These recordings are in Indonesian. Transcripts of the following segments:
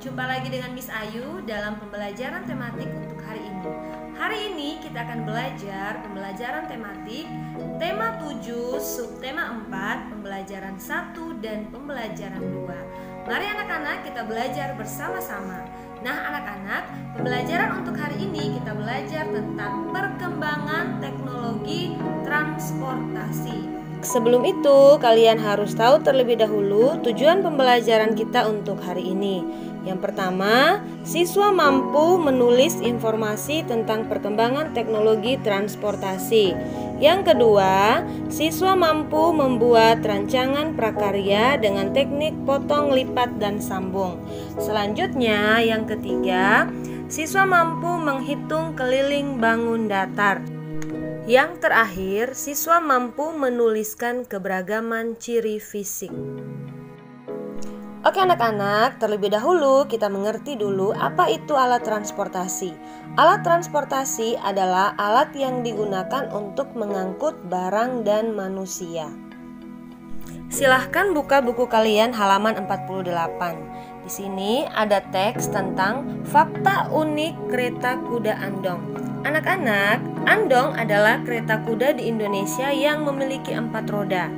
Jumpa lagi dengan Miss Ayu dalam pembelajaran tematik untuk hari ini. Hari ini kita akan belajar pembelajaran tematik tema 7, subtema 4, pembelajaran 1 dan pembelajaran 2. Mari anak-anak kita belajar bersama-sama. Nah anak-anak, pembelajaran untuk hari ini kita belajar tentang perkembangan teknologi transportasi. Sebelum itu, kalian harus tahu terlebih dahulu tujuan pembelajaran kita untuk hari ini. Yang pertama, siswa mampu menulis informasi tentang perkembangan teknologi transportasi. Yang kedua, siswa mampu membuat rancangan prakarya dengan teknik potong, lipat, dan sambung. Selanjutnya, yang ketiga, siswa mampu menghitung keliling bangun datar. Yang terakhir, siswa mampu menuliskan keberagaman ciri fisik. Oke anak-anak, terlebih dahulu kita mengerti dulu apa itu alat transportasi. Alat transportasi adalah alat yang digunakan untuk mengangkut barang dan manusia. Silahkan buka buku kalian halaman 48. Di sini ada teks tentang fakta unik kereta kuda Andong. Anak-anak, Andong adalah kereta kuda di Indonesia yang memiliki 4 roda.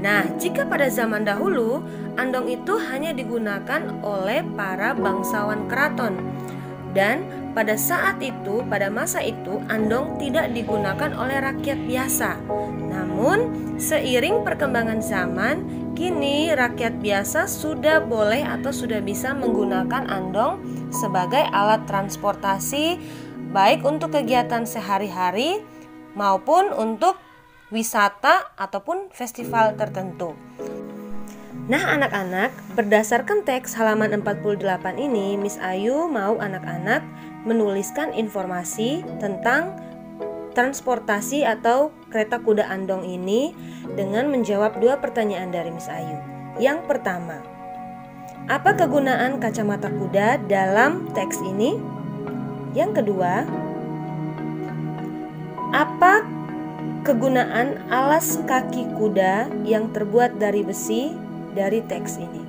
Nah, jika pada zaman dahulu, Andong itu hanya digunakan oleh para bangsawan keraton. Dan pada saat itu, pada masa itu, Andong tidak digunakan oleh rakyat biasa. Namun, seiring perkembangan zaman, kini rakyat biasa sudah boleh atau sudah bisa menggunakan Andong sebagai alat transportasi, baik untuk kegiatan sehari-hari maupun untuk wisata ataupun festival tertentu. Nah anak-anak, berdasarkan teks halaman 48 ini, Miss Ayu mau anak-anak menuliskan informasi tentang transportasi atau kereta kuda Andong ini dengan menjawab 2 pertanyaan dari Miss Ayu. Yang pertama, apa kegunaan kacamata kuda dalam teks ini? Yang kedua, apa kegunaan alas kaki kuda yang terbuat dari besi dari teks ini?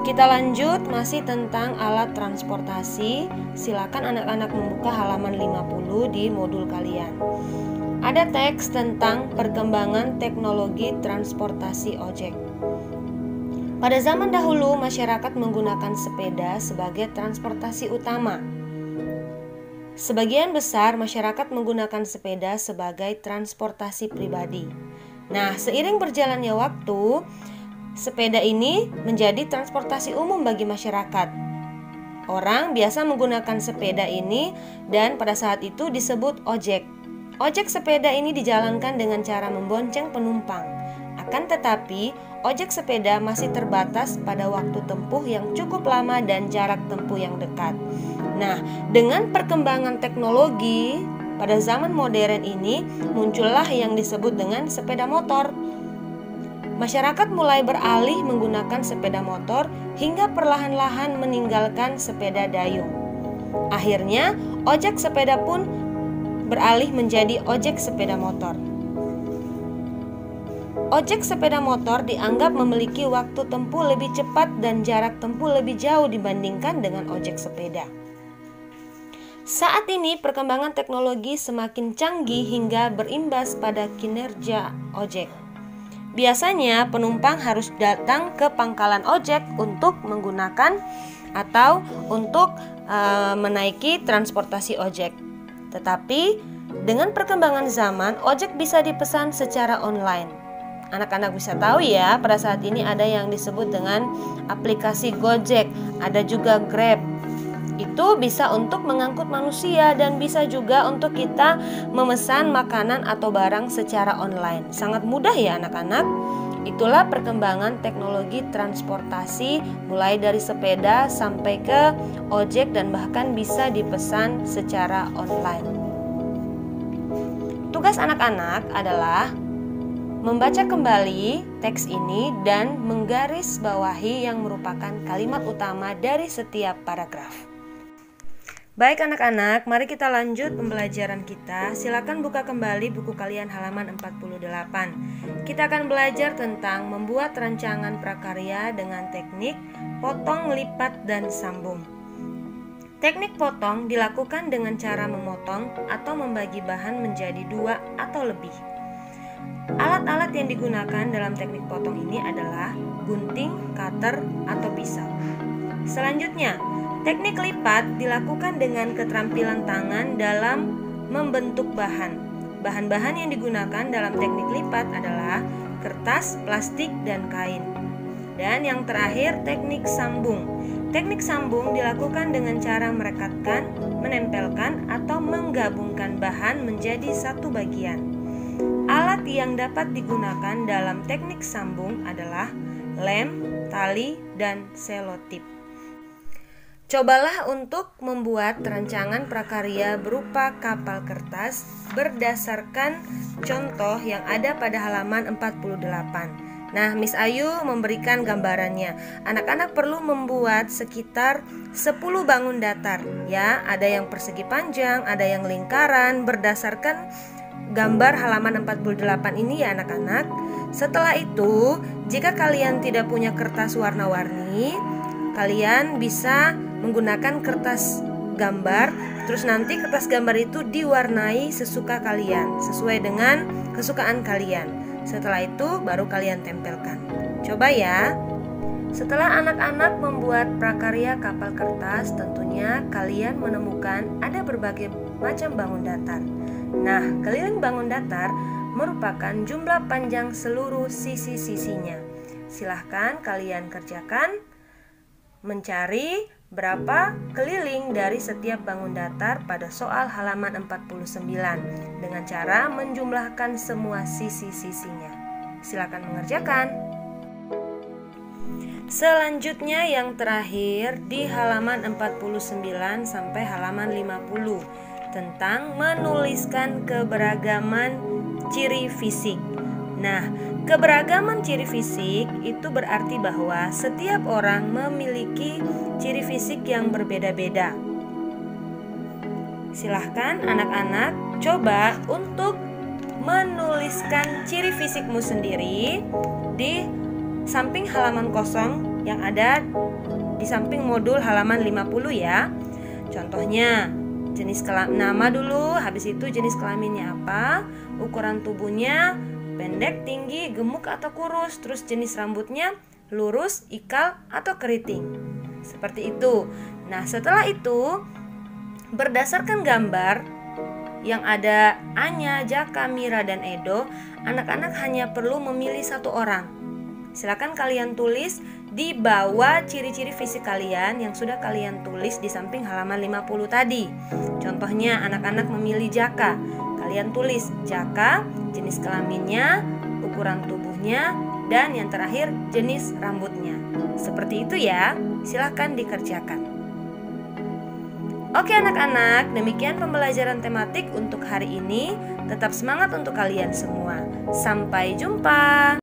Kita lanjut masih tentang alat transportasi. Silakan anak-anak membuka halaman 50 di modul kalian. Ada teks tentang perkembangan teknologi transportasi ojek. Pada zaman dahulu masyarakat menggunakan sepeda sebagai transportasi utama. Sebagian besar masyarakat menggunakan sepeda sebagai transportasi pribadi. Nah, seiring berjalannya waktu, sepeda ini menjadi transportasi umum bagi masyarakat. Orang biasa menggunakan sepeda ini dan pada saat itu disebut ojek. Ojek sepeda ini dijalankan dengan cara membonceng penumpang. Akan tetapi, ojek sepeda masih terbatas pada waktu tempuh yang cukup lama dan jarak tempuh yang dekat. Nah, dengan perkembangan teknologi pada zaman modern ini muncullah yang disebut dengan sepeda motor. Masyarakat mulai beralih menggunakan sepeda motor hingga perlahan-lahan meninggalkan sepeda dayung. Akhirnya, ojek sepeda pun beralih menjadi ojek sepeda motor. Ojek sepeda motor dianggap memiliki waktu tempuh lebih cepat dan jarak tempuh lebih jauh dibandingkan dengan ojek sepeda. Saat ini perkembangan teknologi semakin canggih hingga berimbas pada kinerja ojek. Biasanya penumpang harus datang ke pangkalan ojek untuk menggunakan atau untuk menaiki transportasi ojek. Tetapi dengan perkembangan zaman, ojek bisa dipesan secara online. Anak-anak bisa tahu ya, pada saat ini ada yang disebut dengan aplikasi Gojek, ada juga Grab. Itu bisa untuk mengangkut manusia dan bisa juga untuk kita memesan makanan atau barang secara online. Sangat mudah ya anak-anak. Itulah perkembangan teknologi transportasi mulai dari sepeda sampai ke ojek dan bahkan bisa dipesan secara online. Tugas anak-anak adalah membaca kembali teks ini dan menggarisbawahi yang merupakan kalimat utama dari setiap paragraf. Baik anak-anak, mari kita lanjut pembelajaran kita. Silakan buka kembali buku kalian halaman 48. Kita akan belajar tentang membuat rancangan prakarya dengan teknik potong, lipat, dan sambung. Teknik potong dilakukan dengan cara memotong atau membagi bahan menjadi 2 atau lebih. Alat-alat yang digunakan dalam teknik potong ini adalah gunting, cutter, atau pisau. Selanjutnya, teknik lipat dilakukan dengan keterampilan tangan dalam membentuk bahan. Bahan-bahan yang digunakan dalam teknik lipat adalah kertas, plastik, dan kain. Dan yang terakhir, teknik sambung. Teknik sambung dilakukan dengan cara merekatkan, menempelkan, atau menggabungkan bahan menjadi satu bagian. Alat yang dapat digunakan dalam teknik sambung adalah lem, tali, dan selotip. Cobalah untuk membuat rancangan prakarya berupa kapal kertas berdasarkan contoh yang ada pada halaman 48. Nah, Miss Ayu memberikan gambarannya. Anak-anak perlu membuat sekitar 10 bangun datar. Ya, ada yang persegi panjang, ada yang lingkaran, berdasarkan gambar halaman 48 ini ya anak-anak. Setelah itu, jika kalian tidak punya kertas warna-warni, kalian bisa menggunakan kertas gambar. Terus nanti kertas gambar itu diwarnai sesuka kalian, sesuai dengan kesukaan kalian. Setelah itu baru kalian tempelkan. Coba ya. Setelah anak-anak membuat prakarya kapal kertas, tentunya kalian menemukan ada berbagai macam bangun datar. Nah, keliling bangun datar merupakan jumlah panjang seluruh sisi-sisinya. Silahkan kalian kerjakan mencari berapa keliling dari setiap bangun datar pada soal halaman 49 dengan cara menjumlahkan semua sisi-sisinya. Silakan mengerjakan. Selanjutnya yang terakhir di halaman 49 sampai halaman 50 tentang menuliskan keberagaman ciri fisik. Nah, keberagaman ciri fisik itu berarti bahwa setiap orang memiliki ciri fisik yang berbeda-beda. Silahkan anak-anak coba untuk menuliskan ciri fisikmu sendiri di samping halaman kosong yang ada di samping modul halaman 50 ya. Contohnya, jenis nama dulu, habis itu jenis kelaminnya apa, ukuran tubuhnya pendek, tinggi, gemuk atau kurus, terus jenis rambutnya lurus, ikal atau keriting. Seperti itu. Nah, setelah itu berdasarkan gambar yang ada Anya, Jaka, Mira, dan Edo, anak-anak hanya perlu memilih satu orang. Silakan kalian tulis di bawah ciri-ciri fisik kalian yang sudah kalian tulis di samping halaman 50 tadi. Contohnya anak-anak memilih Jaka. Kalian tulis Jaka, jenis kelaminnya, ukuran tubuhnya, dan yang terakhir jenis rambutnya. Seperti itu ya, silahkan dikerjakan. Oke anak-anak, demikian pembelajaran tematik untuk hari ini. Tetap semangat untuk kalian semua. Sampai jumpa.